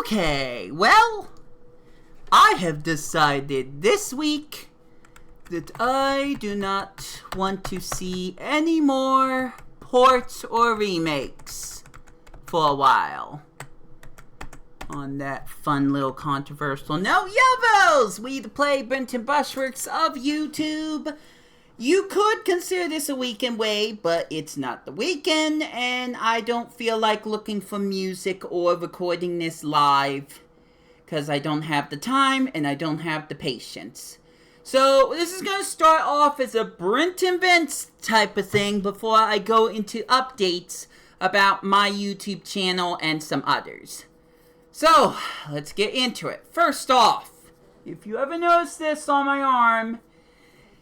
Okay, well, I have decided this week that I do not want to see any more ports or remakes for a while. On that fun little controversial note, Yovos! Wii2PLAY, Brint and Bushworks of YouTube. You could consider this a weekend way, but it's not the weekend, and I don't feel like looking for music or recording this live, because I don't have the time and I don't have the patience. So this is going to start off as a Brint VENTS type of thing before I go into updates about my YouTube channel and some others. So, let's get into it. First off, if you ever notice this on my arm,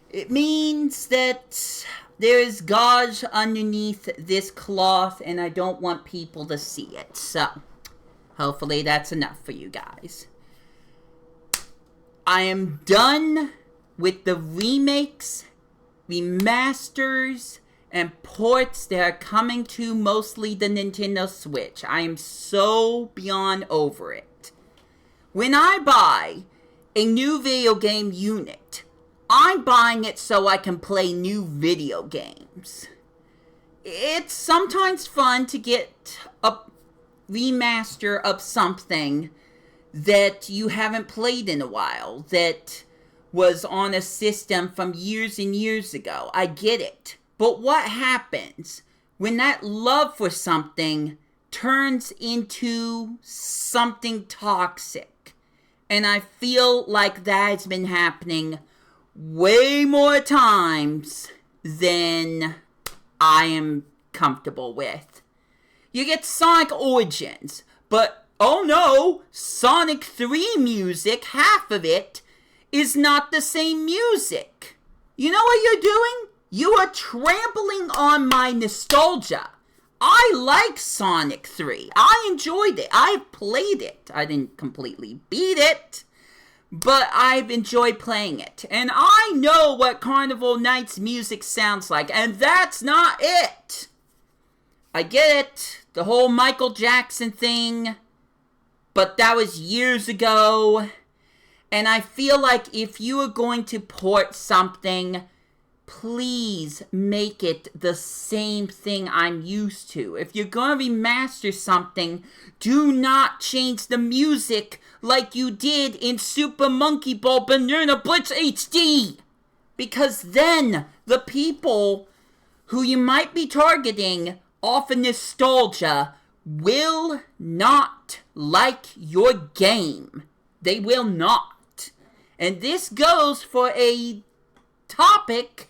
it means that there is gauze underneath this cloth and I don't want people to see it. So, hopefully that's enough for you guys. I am done with the remakes, remasters, and ports that are coming to mostly the Nintendo Switch. I am so beyond over it. When I buy a new video game unit, I'm buying it so I can play new video games. It's sometimes fun to get a remaster of something that you haven't played in a while, that was on a system from years and years ago. I get it. But what happens when that love for something turns into something toxic? And I feel like that has been happening way more times than I am comfortable with. You get Sonic Origins, but oh no, Sonic 3 music, half of it, is not the same music. You know what you're doing? You are trampling on my nostalgia. I like Sonic 3. I enjoyed it. I've played it. I didn't completely beat it, but I've enjoyed playing it. And I know what Carnival Nights music sounds like, and that's not it. I get it, the whole Michael Jackson thing, but that was years ago. And I feel like if you are going to port something, please make it the same thing I'm used to. If you're going to remaster something, do not change the music like you did in Super Monkey Ball Banana Blitz HD. Because then the people who you might be targeting off of nostalgia will not like your game. They will not. And this goes for a topic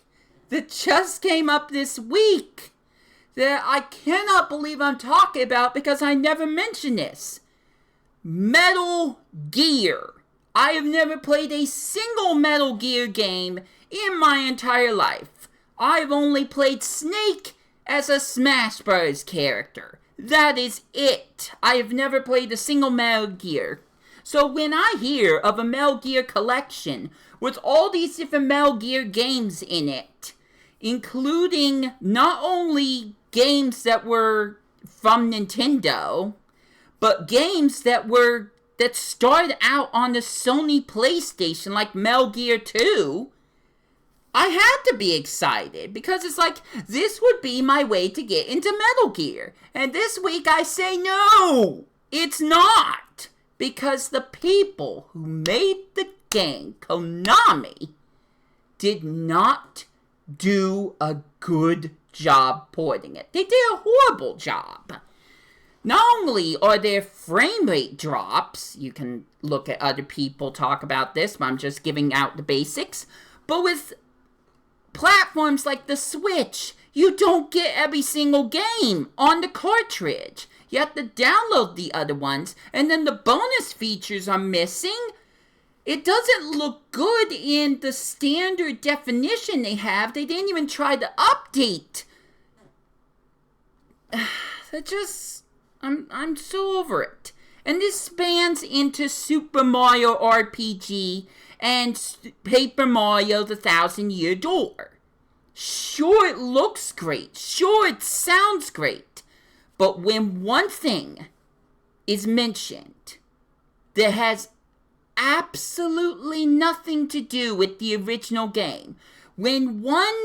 that just came up this week that I cannot believe I'm talking about because I never mentioned this. Metal Gear. I have never played a single Metal Gear game in my entire life. I've only played Snake as a Smash Bros. Character. That is it. I have never played a single Metal Gear. So when I hear of a Metal Gear collection with all these different Metal Gear games in it, including not only games that were from Nintendo, but games that started out on the Sony PlayStation, like Metal Gear 2, I had to be excited, because it's like, this would be my way to get into Metal Gear. And this week I say, no, it's not. Because the people who made the game, Konami, did not do a good job porting it. They did a horrible job. Not only are there frame rate drops, you can look at other people talk about this, but I'm just giving out the basics, but with platforms like the Switch, you don't get every single game on the cartridge. You have to download the other ones, and then the bonus features are missing. It doesn't look good in the standard definition they have. They didn't even try to update. I'm so over it. And this spans into Super Mario RPG and Paper Mario The Thousand Year Door. Sure, it looks great. Sure, it sounds great. But when one thing is mentioned, that has absolutely nothing to do with the original game. When one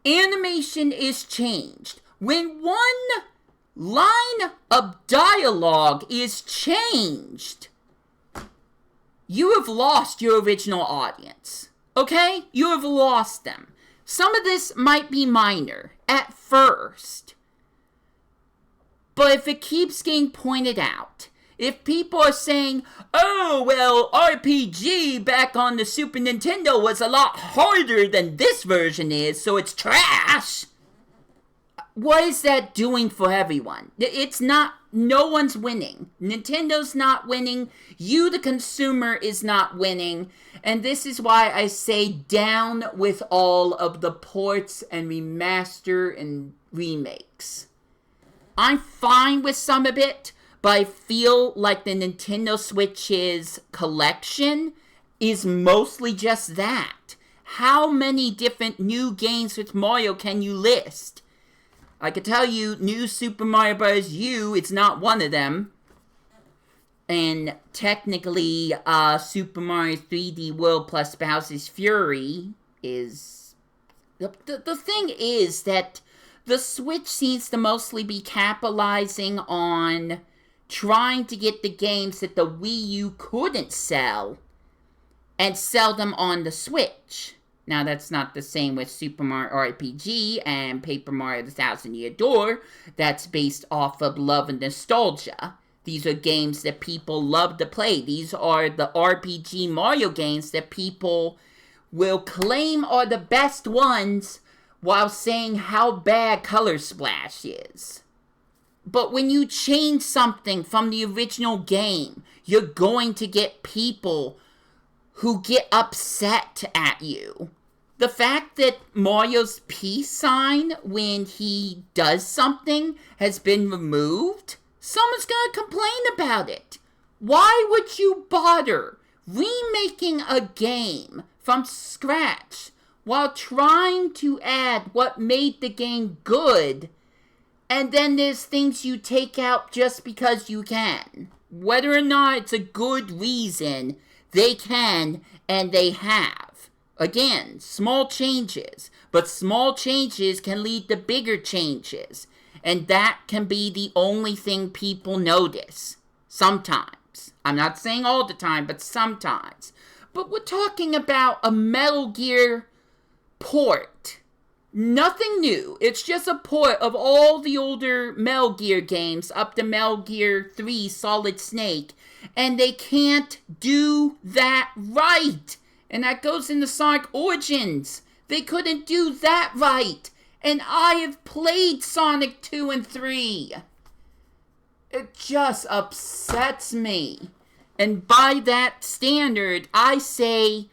animation is changed, when one line of dialogue is changed, you have lost your original audience. Okay? You have lost them. Some of this might be minor at first. But if it keeps getting pointed out, if people are saying, oh, well, RPG back on the Super Nintendo was a lot harder than this version is, so it's trash. What is that doing for everyone? It's not, no one's winning. Nintendo's not winning. You, the consumer, is not winning. And this is why I say down with all of the ports and remaster and remakes. I'm fine with some of it, but I feel like the Nintendo Switch's collection is mostly just that. How many different new games with Mario can you list? I could tell you, New Super Mario Bros. U, it's not one of them. And technically, Super Mario 3D World plus Bowser's Fury is... The thing is that the Switch seems to mostly be capitalizing on trying to get the games that the Wii U couldn't sell and sell them on the Switch. Now, that's not the same with Super Mario RPG and Paper Mario The Thousand Year Door. That's based off of love and nostalgia. These are games that people love to play. These are the RPG Mario games that people will claim are the best ones while saying how bad Color Splash is. But when you change something from the original game, you're going to get people who get upset at you. The fact that Mario's peace sign when he does something has been removed, someone's gonna complain about it. Why would you bother remaking a game from scratch while trying to add what made the game good, and then there's things you take out just because you can? Whether or not it's a good reason, they can and they have. Again, small changes, but small changes can lead to bigger changes, and that can be the only thing people notice. Sometimes. I'm not saying all the time, but sometimes. But we're talking about a Metal Gear port. Nothing new. It's just a port of all the older Metal Gear games up to Metal Gear 3 Solid Snake, and they can't do that right. And that goes into Sonic Origins. They couldn't do that right. And I have played Sonic 2 and 3. It just upsets me. And by that standard, I say,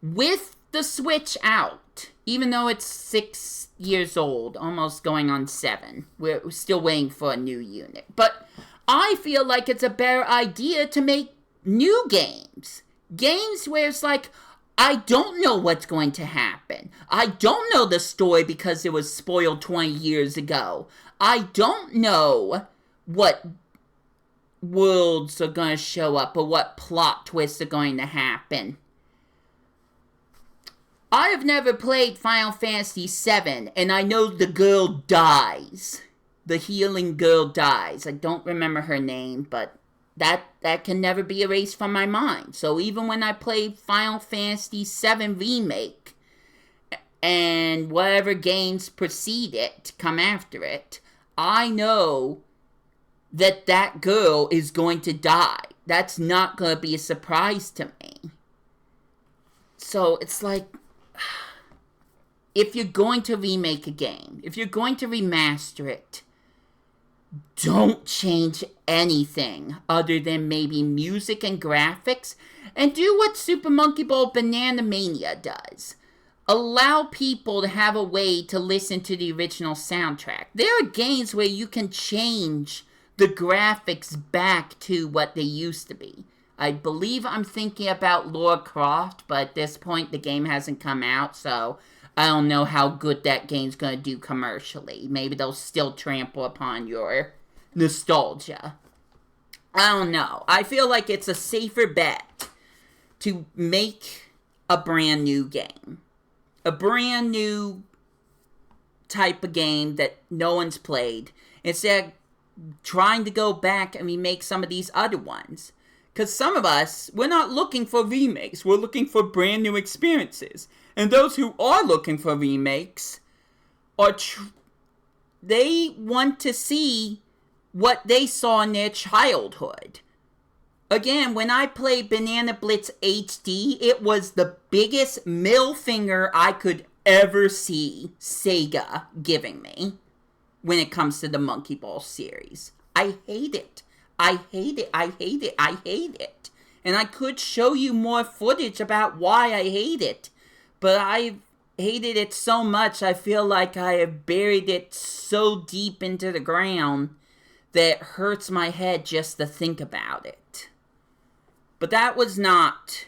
with the Switch out, even though it's 6 years old, almost going on 7, we're still waiting for a new unit. But I feel like it's a better idea to make new games. Games where it's like, I don't know what's going to happen. I don't know the story because it was spoiled 20 years ago. I don't know what worlds are going to show up or what plot twists are going to happen. I have never played Final Fantasy VII, and I know the girl dies. The healing girl dies. I don't remember her name, but that can never be erased from my mind. So even when I played Final Fantasy VII Remake, and whatever games precede it, come after it, I know that that girl is going to die. That's not going to be a surprise to me. So it's like, if you're going to remake a game, if you're going to remaster it, don't change anything other than maybe music and graphics, and do what Super Monkey Ball Banana Mania does. Allow people to have a way to listen to the original soundtrack. There are games where you can change the graphics back to what they used to be. I believe I'm thinking about Lara Croft, but at this point the game hasn't come out, so I don't know how good that game's going to do commercially. Maybe they'll still trample upon your nostalgia. I don't know. I feel like it's a safer bet to make a brand new game. A brand new type of game that no one's played. Instead of trying to go back and remake some of these other ones. Because some of us, we're not looking for remakes. We're looking for brand new experiences. And those who are looking for remakes are they want to see what they saw in their childhood. Again, when I played Banana Blitz HD, it was the biggest middle finger I could ever see Sega giving me when it comes to the Monkey Ball series. I hate it. I hate it. I hate it. I hate it. And I could show you more footage about why I hate it. But I hated it so much, I feel like I have buried it so deep into the ground that it hurts my head just to think about it. But that was not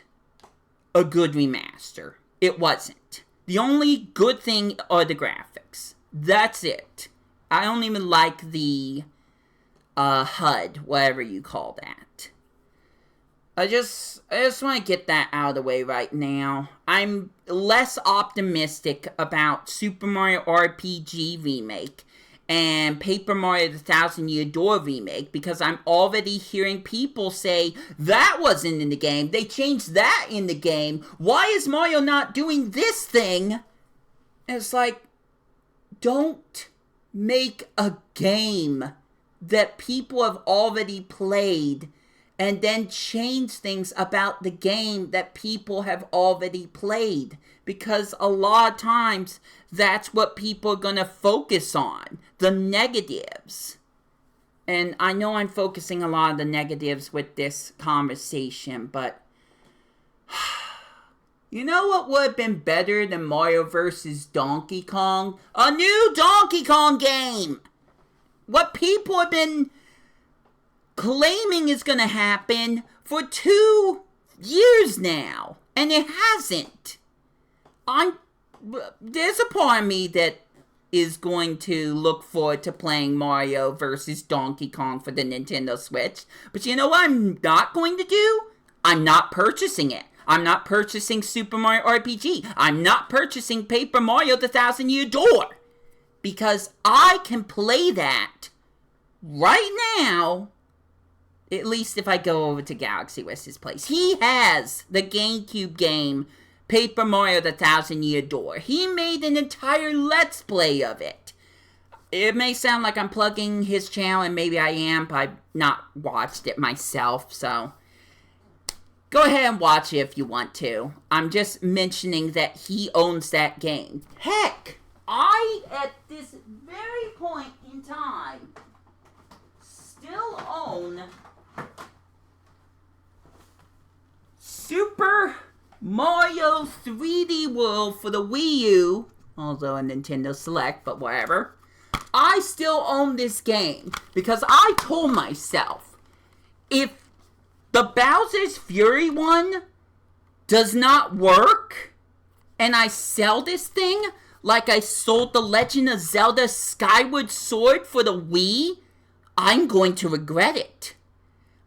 a good remaster. It wasn't. The only good thing are the graphics. That's it. I don't even like the HUD, whatever you call that. I just want to get that out of the way right now. I'm less optimistic about Super Mario RPG Remake and Paper Mario the Thousand Year Door Remake because I'm already hearing people say, that wasn't in the game, they changed that in the game, why is Mario not doing this thing? And it's like, don't make a game that people have already played and then change things about the game that people have already played. Because a lot of times, that's what people are going to focus on. The negatives. And I know I'm focusing a lot of the negatives with this conversation, but you know what would have been better than Mario vs. Donkey Kong? A new Donkey Kong game! What people have been claiming is going to happen for 2 years now, and it hasn't. There's a part of me that is going to look forward to playing Mario vs. Donkey Kong for the Nintendo Switch, but you know what I'm not going to do? I'm not purchasing it. I'm not purchasing Super Mario RPG. I'm not purchasing Paper Mario the Thousand Year Door, because I can play that right now. At least if I go over to Galaxy West's place. He has the GameCube game, Paper Mario the Thousand Year Door. He made an entire Let's Play of it. It may sound like I'm plugging his channel, and maybe I am, but I've not watched it myself, so go ahead and watch it if you want to. I'm just mentioning that he owns that game. Heck, I, at this very point in time, still own Super Mario 3D World for the Wii U, although a Nintendo Select, but whatever. I still own this game because I told myself, if the Bowser's Fury one does not work, and I sell this thing like I sold the Legend of Zelda Skyward Sword for the Wii, I'm going to regret it.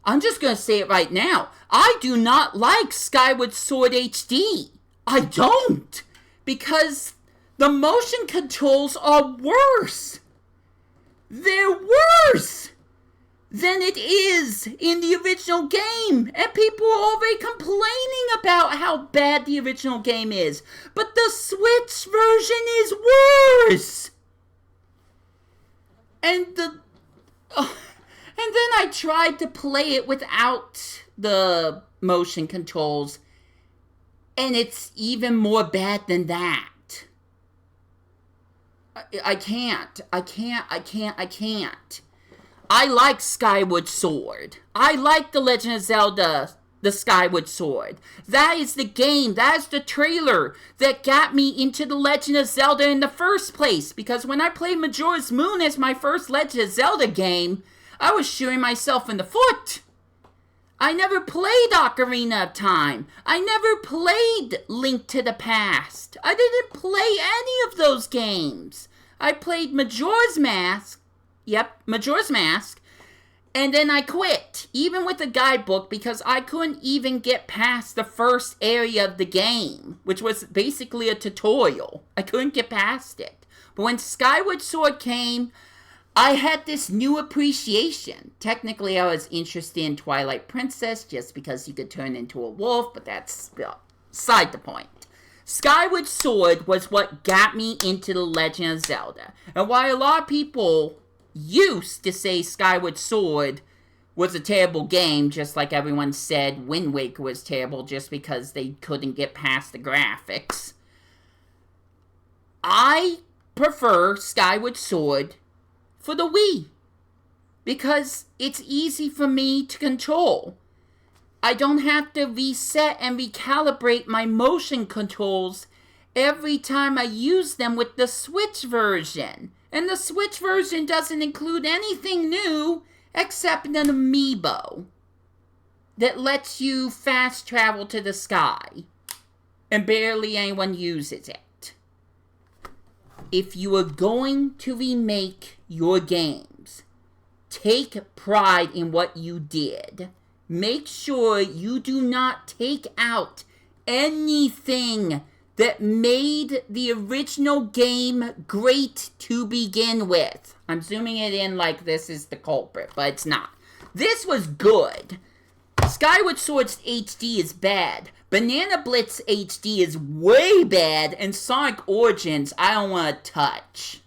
I'm just going to say it right now. I do not like Skyward Sword HD. I don't. Because the motion controls are worse. They're worse than it is in the original game. And people are already complaining about how bad the original game is. But the Switch version is worse. And then I tried to play it without the motion controls, and it's even more bad than that. I can't. I like Skyward Sword. I like The Legend of Zelda, the Skyward Sword. That is the game, that is the trailer that got me into The Legend of Zelda in the first place, because when I played Majora's Moon as my first Legend of Zelda game, I was shooting myself in the foot. I never played Ocarina of Time. I never played Link to the Past. I didn't play any of those games. I played Majora's Mask. Yep, Majora's Mask. And then I quit, even with the guidebook, because I couldn't even get past the first area of the game, which was basically a tutorial. I couldn't get past it. But when Skyward Sword came, I had this new appreciation. Technically, I was interested in Twilight Princess just because you could turn into a wolf, but that's beside the point. Skyward Sword was what got me into The Legend of Zelda. And while a lot of people used to say Skyward Sword was a terrible game, just like everyone said Wind Waker was terrible just because they couldn't get past the graphics, I prefer Skyward Sword for the Wii because it's easy for me to control. I don't have to reset and recalibrate my motion controls every time I use them with the Switch version. And the Switch version doesn't include anything new except an amiibo that lets you fast travel to the sky. And barely anyone uses it. If you are going to remake your games, take pride in what you did. Make sure you do not take out anything that made the original game great to begin with. I'm zooming it in like this is the culprit, but it's not. This was good. Skyward Sword's HD is bad. Banana Blitz HD is way bad, and Sonic Origins I don't want to touch.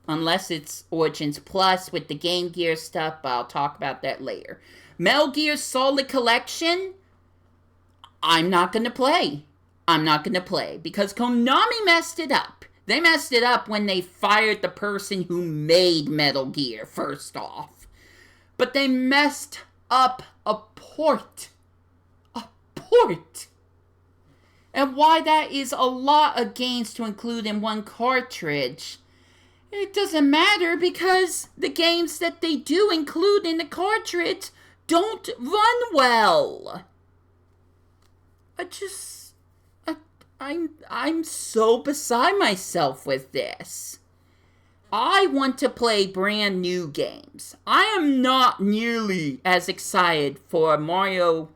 Unless it's Origins Plus with the Game Gear stuff, but I'll talk about that later. Metal Gear Solid Collection, I'm not going to play. I'm not going to play because Konami messed it up. They messed it up when they fired the person who made Metal Gear, first off. But they messed up a port. A port. And why that is a lot of games to include in one cartridge, it doesn't matter because the games that they do include in the cartridge don't run well. I'm so beside myself with this. I want to play brand new games. I am not nearly as excited for Mario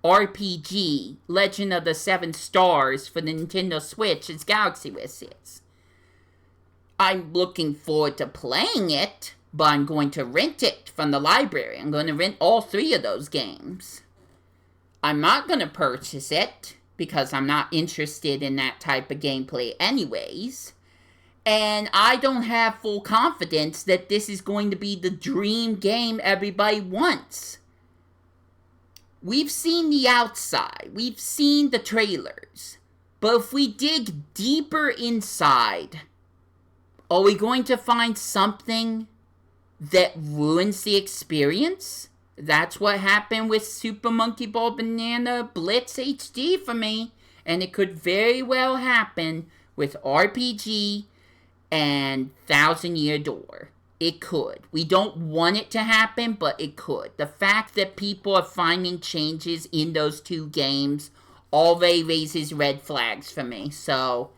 RPG Legend of the Seven Stars for the Nintendo Switch as Galaxy Wiz is. I'm looking forward to playing it, but I'm going to rent it from the library. I'm going to rent all 3 of those games. I'm not going to purchase it because I'm not interested in that type of gameplay anyways. And I don't have full confidence that this is going to be the dream game everybody wants. We've seen the outside. We've seen the trailers. But if we dig deeper inside, are we going to find something that ruins the experience? That's what happened with Super Monkey Ball Banana Blitz HD for me. And it could very well happen with RPG and Thousand Year Door. It could. We don't want it to happen, but it could. The fact that people are finding changes in those 2 games already raises red flags for me. So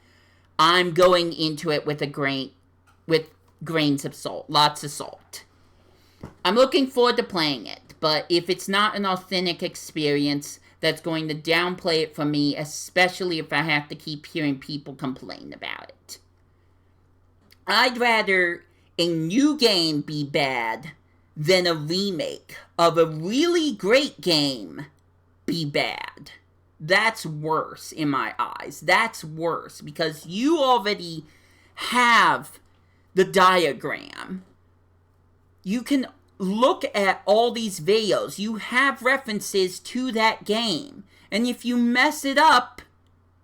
I'm going into it with grains of salt. Lots of salt. I'm looking forward to playing it. But if it's not an authentic experience, that's going to downplay it for me, especially if I have to keep hearing people complain about it. I'd rather a new game be bad than a remake of a really great game be bad. That's worse in my eyes. That's worse because you already have the diagram. You can look at all these videos. You have references to that game. And if you mess it up,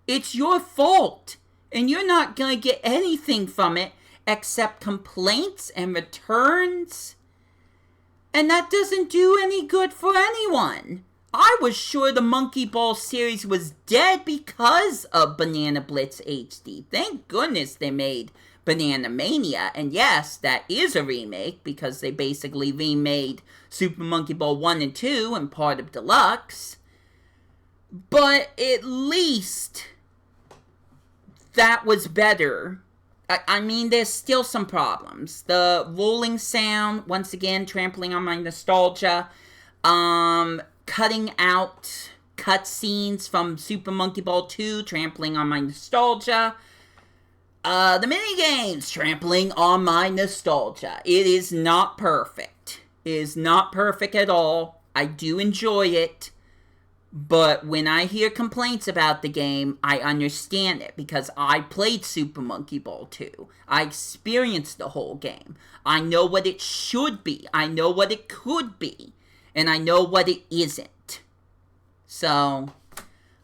it's your fault. And you're not going to get anything from it except complaints and returns. And that doesn't do any good for anyone. I was sure the Monkey Ball series was dead because of Banana Blitz HD. Thank goodness they made Banana Mania, and yes, that is a remake because they basically remade Super Monkey Ball 1 and 2 and part of Deluxe. But at least that was better I mean, there's still some problems. The rolling sound, once again, trampling on my nostalgia. Cutting out cutscenes from Super Monkey Ball 2, trampling on my nostalgia. The minigames, trampling on my nostalgia. It is not perfect. It is not perfect at all. I do enjoy it. But when I hear complaints about the game, I understand it, because I played Super Monkey Ball 2. I experienced the whole game. I know what it should be. I know what it could be. And I know what it isn't. So,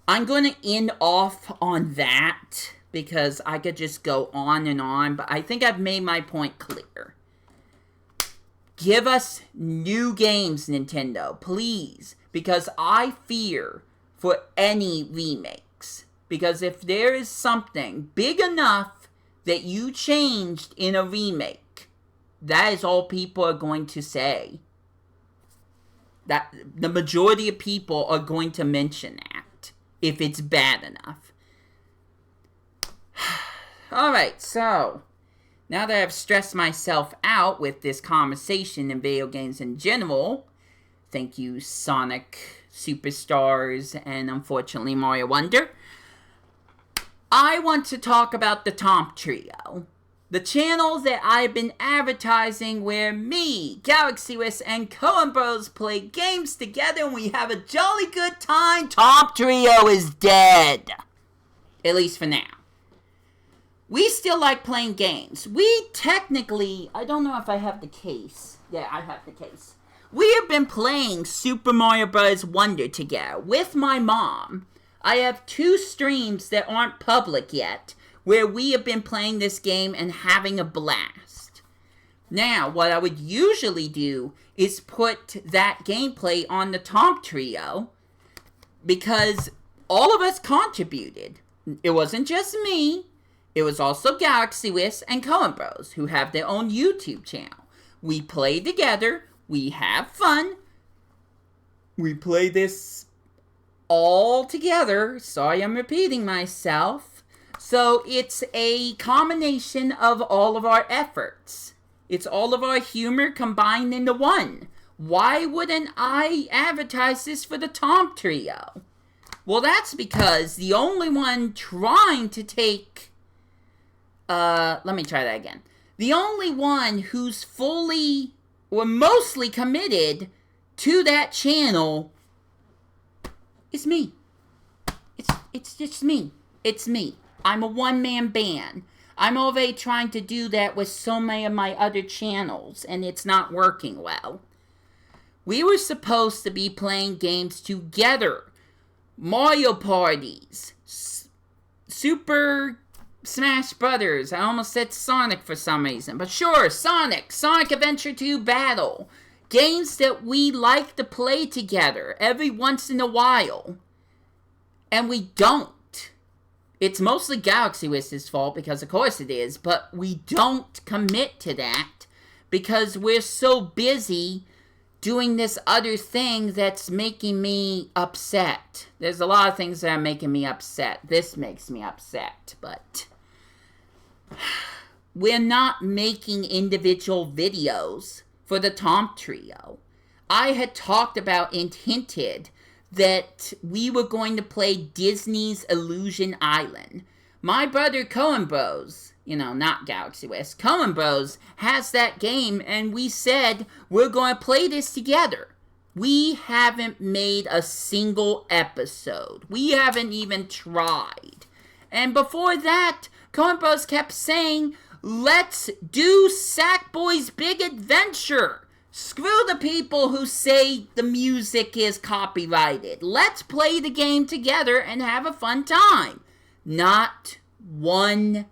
I'm going to end off on that, because I could just go on and on, but I think I've made my point clear. Give us new games, Nintendo, please. Because I fear for any remakes. Because if there is something big enough that you changed in a remake, that is all people are going to say. That the majority of people are going to mention that, if it's bad enough. Alright, so now that I've stressed myself out with this conversation in video games in general, thank you, Sonic Superstars, and unfortunately Mario Wonder, I want to talk about the THOMPTRIO. The channel that I've been advertising, where me, GalaxyWist, and Coen Bros play games together and we have a jolly good time. THOMPTRIO is dead. At least for now. We still like playing games. We technically, I don't know if I have the case. Yeah, I have the case. We have been playing Super Mario Bros. Wonder together with my mom. I have 2 streams that aren't public yet, where we have been playing this game and having a blast. Now, what I would usually do is put that gameplay on the THOMPTRIO, because all of us contributed. It wasn't just me. It was also GalaxyWist and Coen Bros, who have their own YouTube channel. We play together. We have fun. We play this all together. Sorry, I'm repeating myself. So it's a combination of all of our efforts. It's all of our humor combined into one. Why wouldn't I advertise this for the THOMPTRIO? Well, that's because the only one trying to take... let me try that again. The only one who's fully or mostly committed to that channel is me. It's just me. It's me. I'm a one-man band. I'm already trying to do that with so many of my other channels, and it's not working well. We were supposed to be playing games together. Mario parties. Super Smash Brothers. I almost said Sonic for some reason. But sure, Sonic Adventure 2 Battle. Games that we like to play together every once in a while. And we don't. It's mostly GalaxyWist's fault, because of course it is, but we don't commit to that because we're so busy doing this other thing that's making me upset. There's a lot of things that are making me upset. This makes me upset, but we're not making individual videos for the THOMPTRIO. I had talked about and hinted that we were going to play Disney's Illusion Island. My brother Coen Bros, not GalaxyWist, Coen Bros has that game, and we said we're going to play this together. We haven't made a single episode. We haven't even tried. And before that, Coen Bros kept saying, let's do Sackboy's Big Adventure. Screw the people who say the music is copyrighted. Let's play the game together and have a fun time. Not one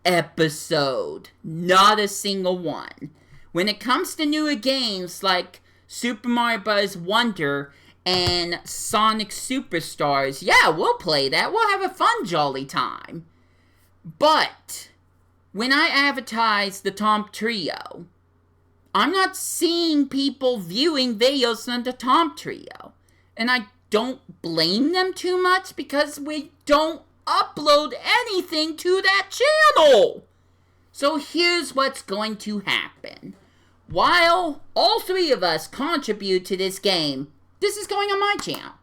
episode. Not a single one. When it comes to newer games like Super Mario Bros. Wonder and Sonic Superstars, yeah, we'll play that. We'll have a fun, jolly time. But when I advertise the THOMPTRIO, I'm not seeing people viewing videos on the THOMPTRIO. And I don't blame them too much, because we don't upload anything to that channel. So here's what's going to happen. While all three of us contribute to this game, this is going on my channel.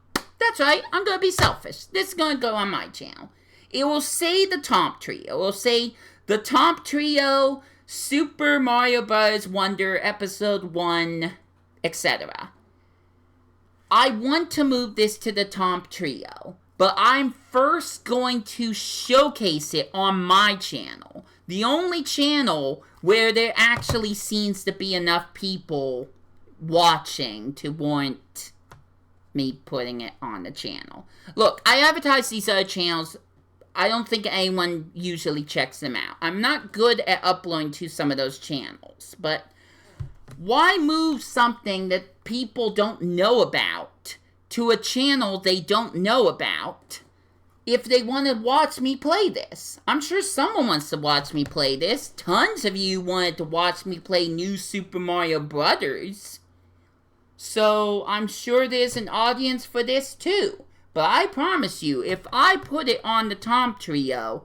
That's right, I'm going to be selfish. This is going to go on my channel. It will say the THOMPTRIO. It will say the THOMPTRIO, Super Mario Bros. Wonder, Episode 1, etc. I want to move this to the THOMPTRIO, but I'm first going to showcase it on my channel. The only channel where there actually seems to be enough people watching to warrant me putting it on the channel. Look, I advertise these other channels. I don't think anyone usually checks them out. I'm not good at uploading to some of those channels, but why move something that people don't know about to a channel they don't know about if they want to watch me play this? I'm sure someone wants to watch me play this. Tons of you wanted to watch me play New Super Mario Brothers. So I'm sure there's an audience for this too. But I promise you, if I put it on the THOMPTRIO,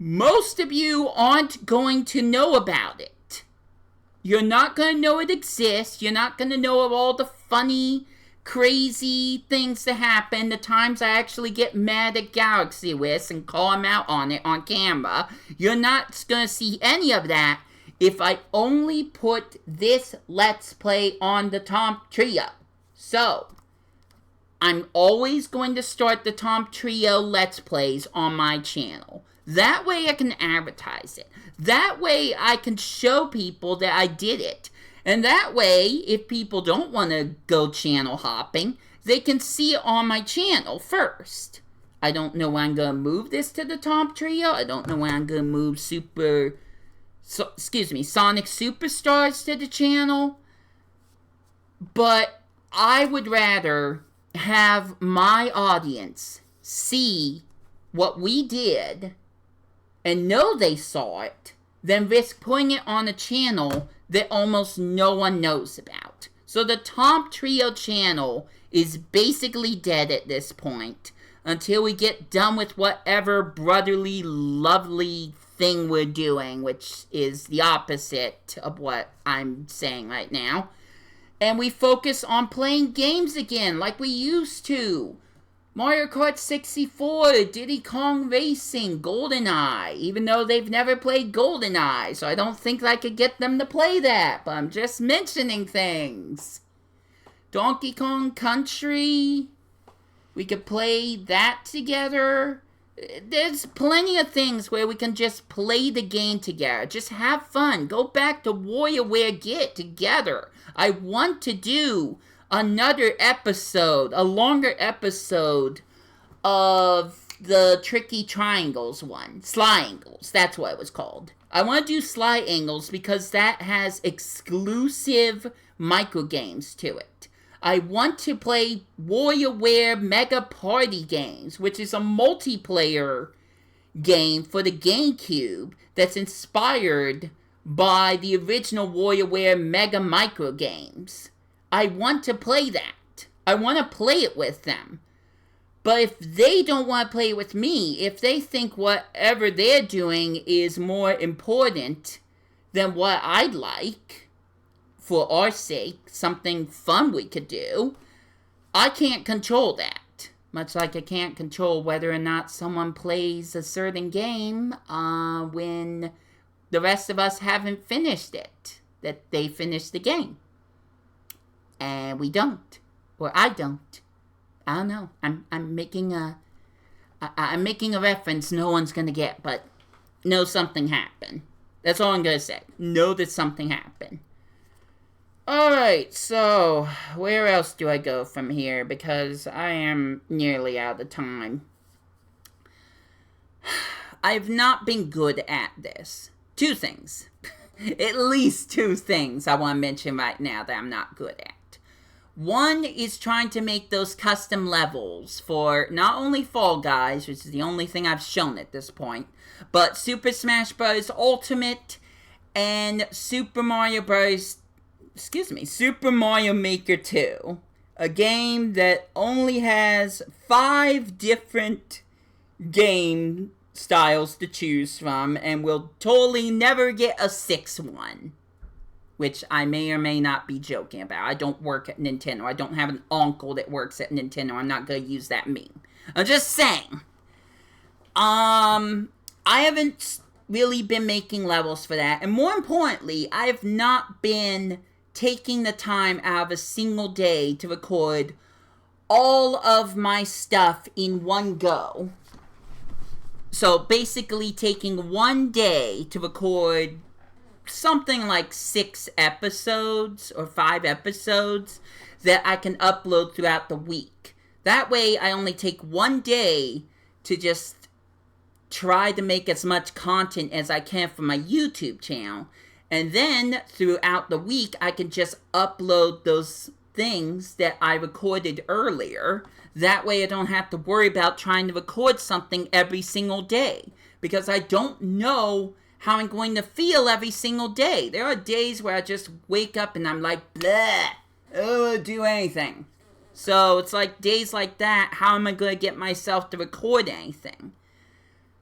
most of you aren't going to know about it. You're not going to know it exists. You're not going to know of all the funny, crazy things that happen. The times I actually get mad at Galaxy Wiz and call him out on it on camera. You're not going to see any of that if I only put this Let's Play on the THOMPTRIO. So, I'm always going to start the THOMPTRIO Let's Plays on my channel. That way I can advertise it. That way I can show people that I did it. And that way, if people don't want to go channel hopping, they can see it on my channel first. I don't know when I'm going to move this to the THOMPTRIO. I don't know when I'm going to move Sonic Superstars to the channel. But I would rather have my audience see what we did and know they saw it than risk putting it on a channel that almost no one knows about. So the THOMPTRIO channel is basically dead at this point until we get done with whatever brotherly, lovely thing we're doing, which is the opposite of what I'm saying right now. And we focus on playing games again, like we used to. Mario Kart 64, Diddy Kong Racing, GoldenEye. Even though they've never played GoldenEye, so I don't think I could get them to play that. But I'm just mentioning things. Donkey Kong Country. We could play that together. There's plenty of things where we can just play the game together. Just have fun. Go back to WarioWare Get together. I want to do another episode, a longer episode of the Tricky Triangles one. Sly-Angles, that's what it was called. I want to do Sly-Angles because that has exclusive microgames to it. I want to play WarioWare Mega Party Games, which is a multiplayer game for the GameCube that's inspired by the original WarioWare Mega Micro Games. I want to play that. I want to play it with them. But if they don't want to play it with me, if they think whatever they're doing is more important than what I'd like, for our sake, something fun we could do, I can't control that. Much like I can't control whether or not someone plays a certain game when the rest of us haven't finished it. That they finished the game. And we don't. Or I don't. I don't know. I'm making a reference no one's gonna get, but know something happened. That's all I'm gonna say. Know that something happened. Alright, so where else do I go from here? Because I am nearly out of time. I've not been good at this. Two things. At least two things I want to mention right now that I'm not good at. One is trying to make those custom levels for not only Fall Guys, which is the only thing I've shown at this point, but Super Smash Bros. Ultimate and Super Mario Maker 2. A game that only has 5 different game styles to choose from, and will totally never get a 6th one. Which I may or may not be joking about. I don't work at Nintendo. I don't have an uncle that works at Nintendo. I'm not going to use that meme. I'm just saying. I haven't really been making levels for that. And more importantly, I have not been taking the time out of a single day to record all of my stuff in one go. So basically taking one day to record something like 6 episodes or 5 episodes that I can upload throughout the week. That way I only take one day to just try to make as much content as I can for my YouTube channel. And then throughout the week I can just upload those things that I recorded earlier. That way I don't have to worry about trying to record something every single day. Because I don't know how I'm going to feel every single day. There are days where I just wake up and I'm like, bleh, I don't want to do anything. So it's like days like that, how am I going to get myself to record anything?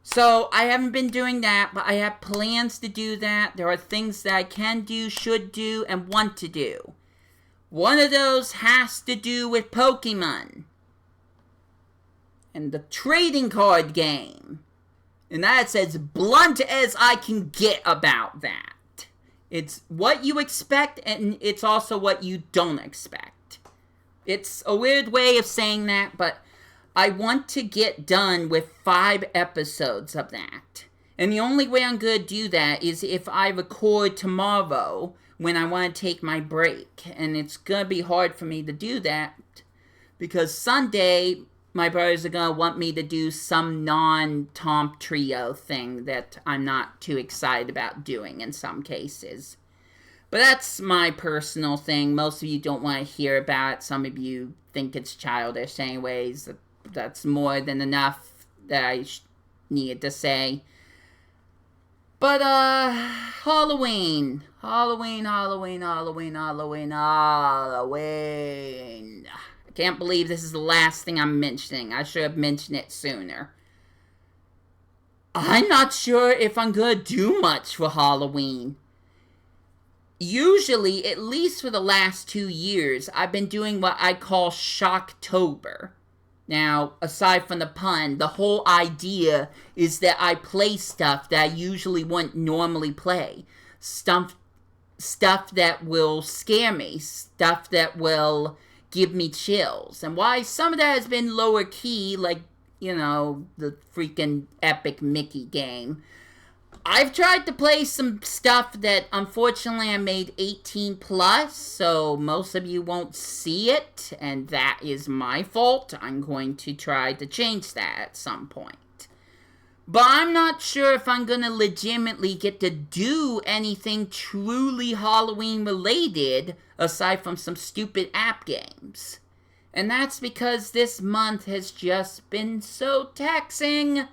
So I haven't been doing that, but I have plans to do that. There are things that I can do, should do, and want to do. One of those has to do with Pokemon and the trading card game. And that's as blunt as I can get about that. It's what you expect, and it's also what you don't expect. It's a weird way of saying that, but I want to get done with 5 episodes of that. And the only way I'm going to do that is if I record tomorrow when I want to take my break. And it's going to be hard for me to do that because Sunday my brothers are going to want me to do some non-THOMPTRIO thing that I'm not too excited about doing in some cases. But that's my personal thing. Most of you don't want to hear about it. Some of you think it's childish anyways. That's more than enough that I needed to say. But, Halloween. Halloween. Can't believe this is the last thing I'm mentioning. I should have mentioned it sooner. I'm not sure if I'm gonna do much for Halloween. Usually, at least for the last 2 years, I've been doing what I call Shocktober. Now, aside from the pun, the whole idea is that I play stuff that I usually wouldn't normally play. Stuff that will scare me. Stuff that will give me chills. And why some of that has been lower key, like, you know, the freaking epic Mickey game. I've tried to play some stuff that unfortunately I made 18 plus, so most of you won't see it, and that is my fault. I'm going to try to change that at some point. But I'm not sure if I'm gonna legitimately get to do anything truly Halloween related aside from some stupid app games. And that's because this month has just been so taxing.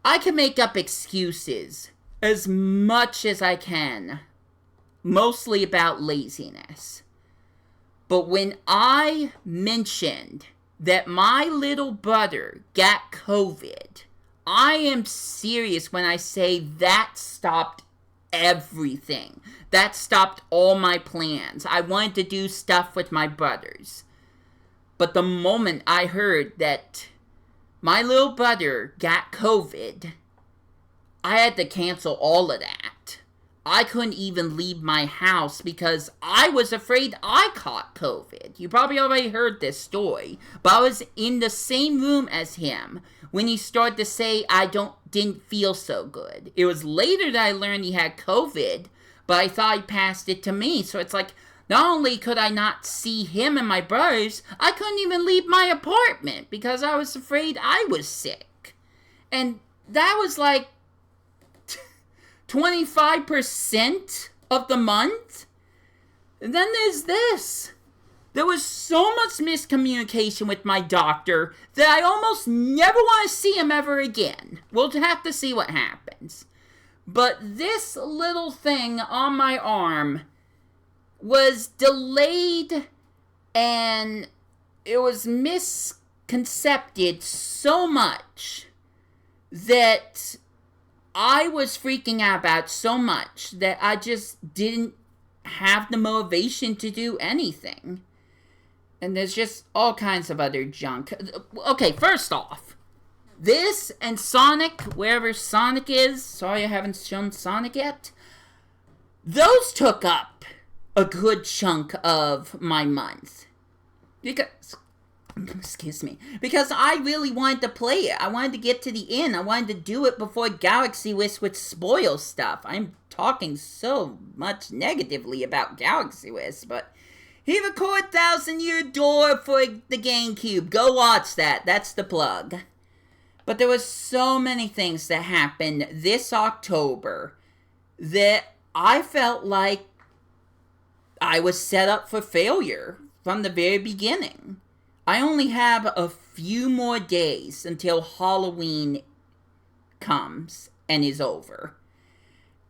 I can make up excuses as much as I can, mostly about laziness. But when I mentioned that my little brother got COVID, I am serious when I say that stopped everything. That stopped all my plans. I wanted to do stuff with my brothers. But the moment I heard that my little brother got COVID, I had to cancel all of that. I couldn't even leave my house because I was afraid I caught COVID. You probably already heard this story, but I was in the same room as him when he started to say didn't feel so good. It was later that I learned he had COVID, but I thought he passed it to me. So it's like, not only could I not see him and my brothers, I couldn't even leave my apartment because I was afraid I was sick. And that was like 25% of the month. And then there's this. There was so much miscommunication with my doctor that I almost never want to see him ever again. We'll have to see what happens. But this little thing on my arm was delayed, and it was misconcepted so much that I was freaking out about so much that I just didn't have the motivation to do anything. And there's just all kinds of other junk. Okay, first off, this and Sonic, wherever Sonic is, sorry I haven't shown Sonic yet, those took up a good chunk of my month. Because, excuse me, because I really wanted to play it. I wanted to get to the end. I wanted to do it before Galaxy Wish would spoil stuff. I'm talking so much negatively about Galaxy Wish, but he recorded 1,000 Year Door for the GameCube. Go watch that. That's the plug. But there was so many things that happened this October that I felt like I was set up for failure from the very beginning. I only have a few more days until Halloween comes and is over.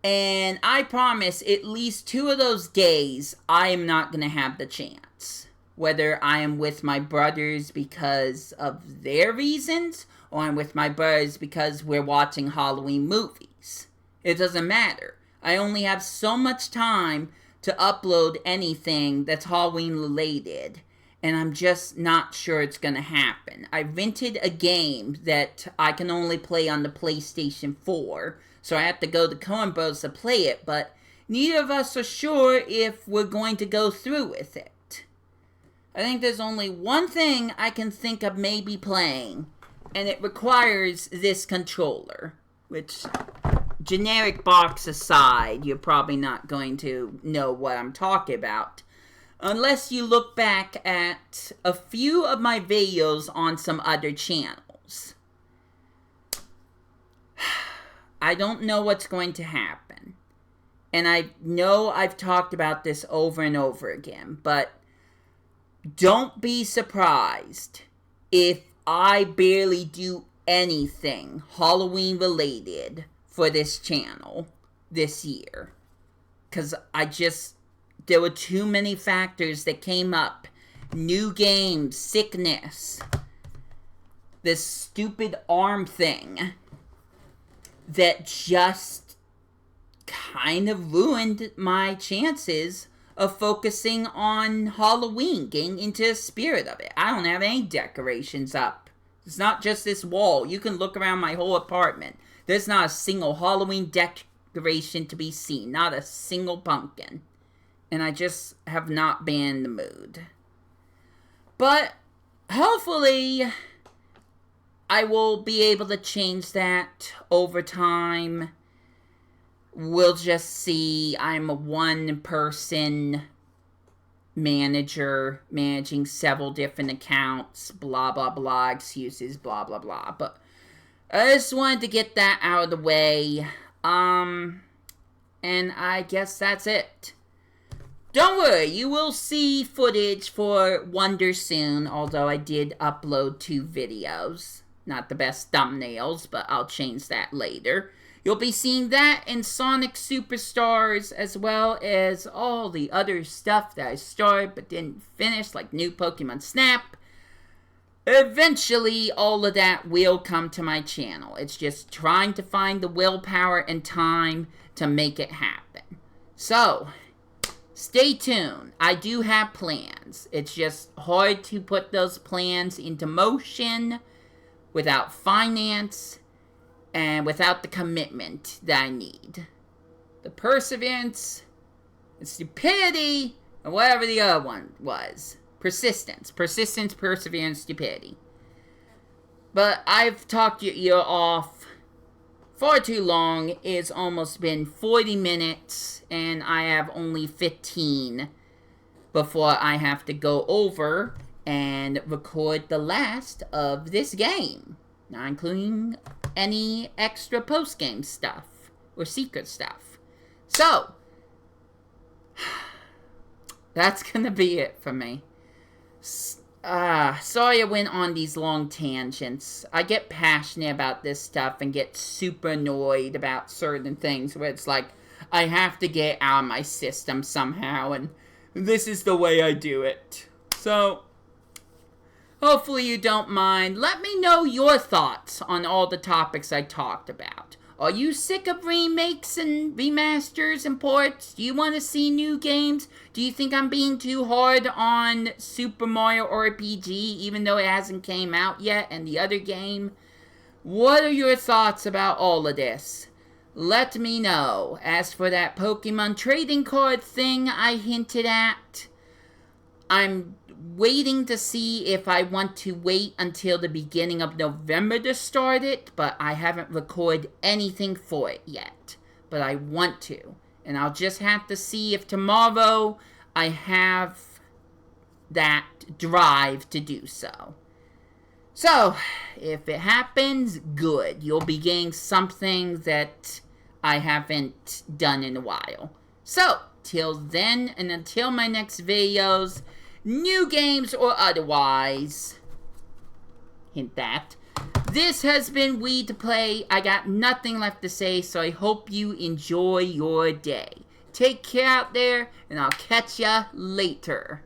And I promise at least 2 of those days I am not going to have the chance. Whether I am with my brothers because of their reasons, or I'm with my brothers because we're watching Halloween movies. It doesn't matter. I only have so much time to upload anything that's Halloween related, and I'm just not sure it's gonna happen. I rented a game that I can only play on the PlayStation 4, so I have to go to Coen Bros to play it, but neither of us are sure if we're going to go through with it. I think there's only one thing I can think of maybe playing, and it requires this controller, which, generic box aside, you're probably not going to know what I'm talking about, unless you look back at a few of my videos on some other channels. I don't know what's going to happen, and I know I've talked about this over and over again, but don't be surprised if I barely do anything Halloween related for this channel this year. Because there were too many factors that came up. New games, sickness, this stupid arm thing that just kind of ruined my chances of focusing on Halloween, getting into the spirit of it. I don't have any decorations up. It's not just this wall. You can look around my whole apartment. There's not a single Halloween decoration to be seen. Not a single pumpkin. And I just have not been in the mood. But hopefully I will be able to change that over time. We'll just see. I'm a one-person manager managing several different accounts. Blah, blah, blah. Excuses, blah, blah, blah. But I just wanted to get that out of the way. And I guess that's it. Don't worry, you will see footage for Wonder soon, although I did upload 2 videos. Not the best thumbnails, but I'll change that later. You'll be seeing that and Sonic Superstars, as well as all the other stuff that I started but didn't finish, like new Pokemon Snap. Eventually, all of that will come to my channel. It's just trying to find the willpower and time to make it happen. So, stay tuned. I do have plans. It's just hard to put those plans into motion without finance and without the commitment that I need. The perseverance, the stupidity, and whatever the other one was. Persistence, perseverance, stupidity. But I've talked your ear off far too long. It's almost been 40 minutes, and I have only 15 before I have to go over and record the last of this game. Not including any extra post-game stuff or secret stuff. So, that's gonna be it for me. Sorry I went on these long tangents. I get passionate about this stuff and get super annoyed about certain things where it's like, I have to get out of my system somehow, and this is the way I do it. So, Hopefully you don't mind. Let me know your thoughts on all the topics I talked about. Are you sick of remakes and remasters and ports? Do you want to see new games? Do you think I'm being too hard on Super Mario RPG even though it hasn't came out yet and the other game? What are your thoughts about all of this? Let me know. As for that Pokemon trading card thing I hinted at, I'm waiting to see if I want to wait until the beginning of November to start it, but I haven't recorded anything for it yet. But I want to. And I'll just have to see if tomorrow I have that drive to do so. So, if it happens, good. You'll be getting something that I haven't done in a while. So, till then, and until my next videos, new games or otherwise, hint that, this has been Wii2PLAY. I got nothing left to say, so I hope you enjoy your day. Take care out there, and I'll catch ya later.